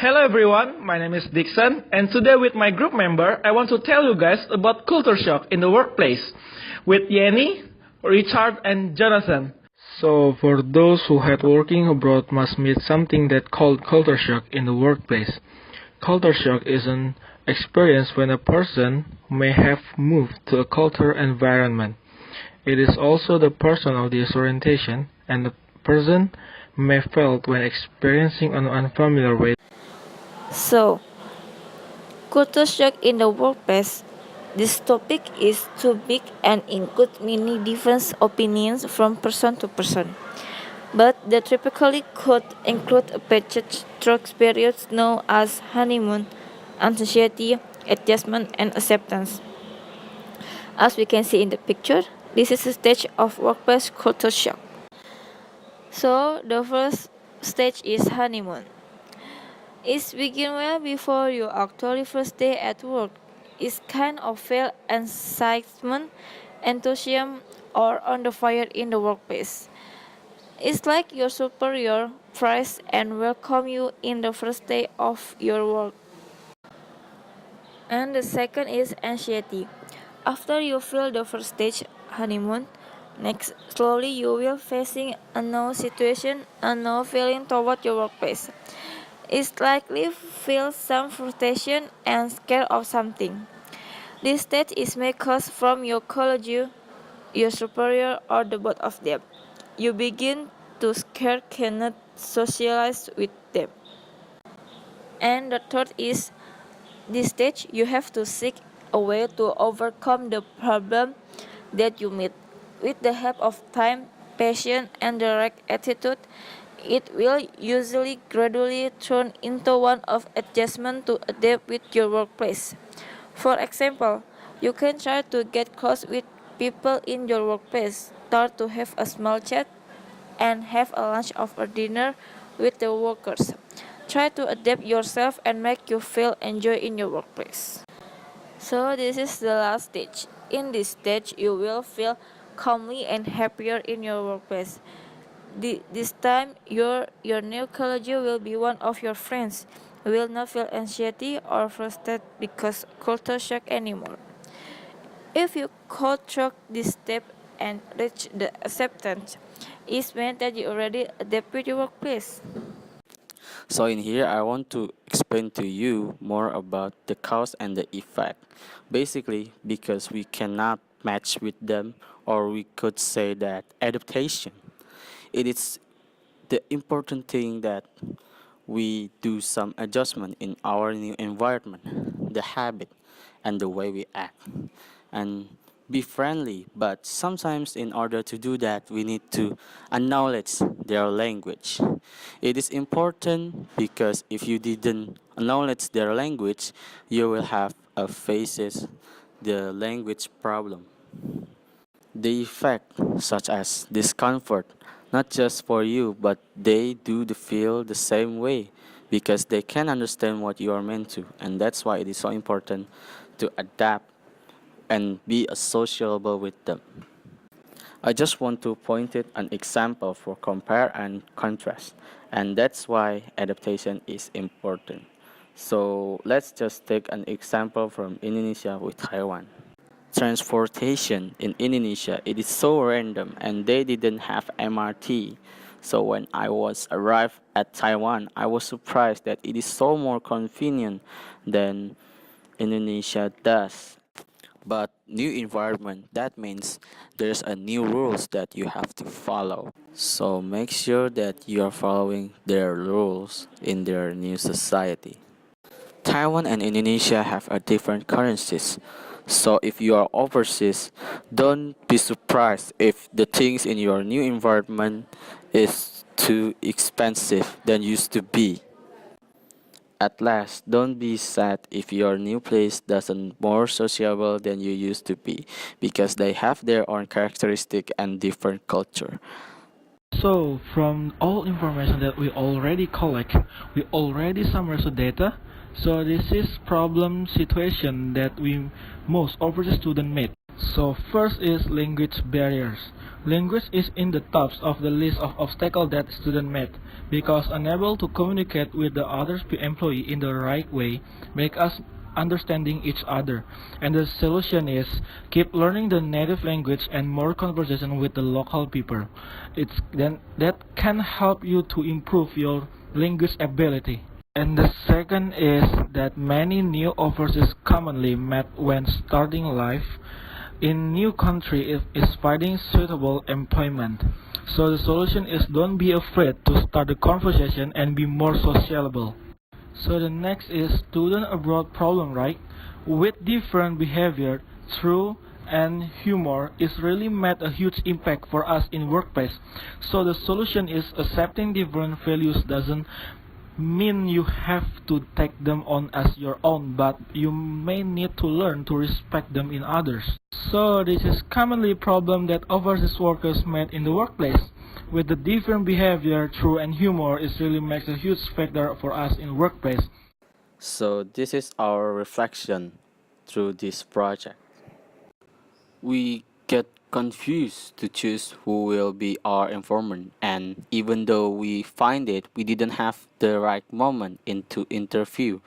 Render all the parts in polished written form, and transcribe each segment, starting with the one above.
Hello everyone, my name is Dixon, and today with my group member, I want to tell you guys about culture shock in the workplace with Yenny, Richard, and Jonathan. So, for those who had working abroad must meet something that called culture shock in the workplace. Culture shock is an experience when a person may have moved to a cultural environment. It is also the personal disorientation and the person may felt when experiencing an unfamiliar way. So, culture shock in the workplace. This topic is too big and includes many different opinions from person to person. But they typically could include a package through periods known as honeymoon, anxiety, adjustment, and acceptance. As we can see in the picture, this is a stage of workplace culture shock. So, the first stage is honeymoon. It begins well before your actually first day at work. It's kind of feel excitement, enthusiasm, or on the fire in the workplace. It's like your superior praise and welcome you in the first day of your work. And the second is anxiety. After you feel the first stage honeymoon, next slowly you will facing a new situation, a new feeling toward your workplace. It's likely feel some frustration and scared of something. This state is may cause from your colleague, your superior, or the both of them. You begin to scare cannot socialize with them. And the third is this stage you have to seek a way to overcome the problem that you meet. With the help of time, patience, and the right attitude, it will usually gradually turn into one of adjustment to adapt with your workplace. For example, you can try to get close with people in your workplace, start to have a small chat, and have a lunch or dinner with the workers. Try to adapt yourself and make you feel enjoy in your workplace. So this is the last stage. In this stage, you will feel calmly and happier in your workplace. This time, your new colleague will be one of your friends. You will not feel anxiety or frustrated because culture shock anymore. If you could through this step and reach the acceptance, it means that you already adapt with your workplace. So in here, I want to explain to you more about the cause and the effect. Basically, because we cannot match with them, or we could say that adaptation. It is the important thing that we do some adjustment in our new environment, the habit, and the way we act. And be friendly, but sometimes in order to do that, we need to acknowledge their language. It is important because if you didn't acknowledge their language, you will have a faces the language problem. The effect, such as discomfort, not just for you, but they do the feel the same way because they can understand what you are meant to, and that's why it is so important to adapt and be sociable with them. I just want to point it an example for compare and contrast, and that's why adaptation is important. So let's just take an example from Indonesia with Taiwan. Transportation in Indonesia, it is so random and they didn't have MRT. So when I was arrived at Taiwan, I was surprised that it is so more convenient than Indonesia does. But new environment, that means there's a new rules that you have to follow. So make sure that you are following their rules in their new society. Taiwan and Indonesia have a different currencies. So if you are overseas, don't be surprised if the things in your new environment is too expensive than used to be. At last, don't be sad if your new place doesn't more sociable than you used to be because they have their own characteristic and different culture. So, from all information that we already collect, we already summarize the data. So this is problem situation that we most overseas student meet. So first is language barriers. Language is in the top of the list of obstacles that students meet, because unable to communicate with the other employee in the right way make us understanding each other. And the solution is keep learning the native language and more conversation with the local people. It's then that can help you to improve your language ability. And the second is that many new overseas commonly met when starting life in new country is finding suitable employment. So the solution is don't be afraid to start a conversation and be more sociable. So the next is student abroad problem, right? With different behavior, true and humor is really made a huge impact for us in workplace. So the solution is accepting different values doesn't mean you have to take them on as your own, but you may need to learn to respect them in others. So this is commonly a problem that overseas workers met in the workplace. With the different behavior, true and humor is really makes a huge factor for us in workplace. So, this is our reflection through this project. We get confused to choose who will be our informant, and even though we find it, we didn't have the right moment into interview,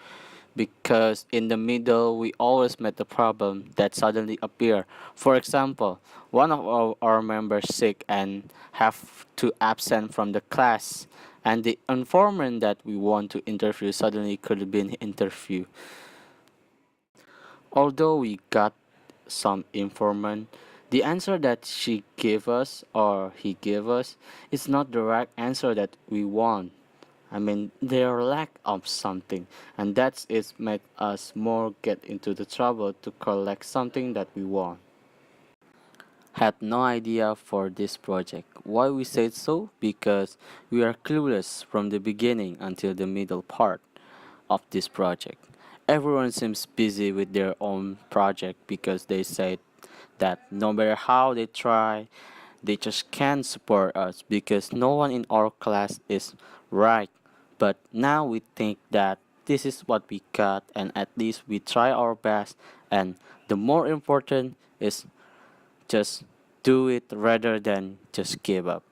because in the middle we always met the problem that suddenly appear. For example, one of our members sick and have to absent from the class, and the informant that we want to interview suddenly could have been interviewed. Although we got some informant, the answer that she gave us or he gave us is not the right answer that we want. I mean, their lack of something, and that's it make us more get into the trouble to collect something that we want. Had no idea for this project. Why we said so? Because we are clueless from the beginning until the middle part of this project. Everyone seems busy with their own project because they said that no matter how they try, they just can't support us because no one in our class is right. But now we think that this is what we got, and at least we try our best, and the more important is just do it rather than just give up.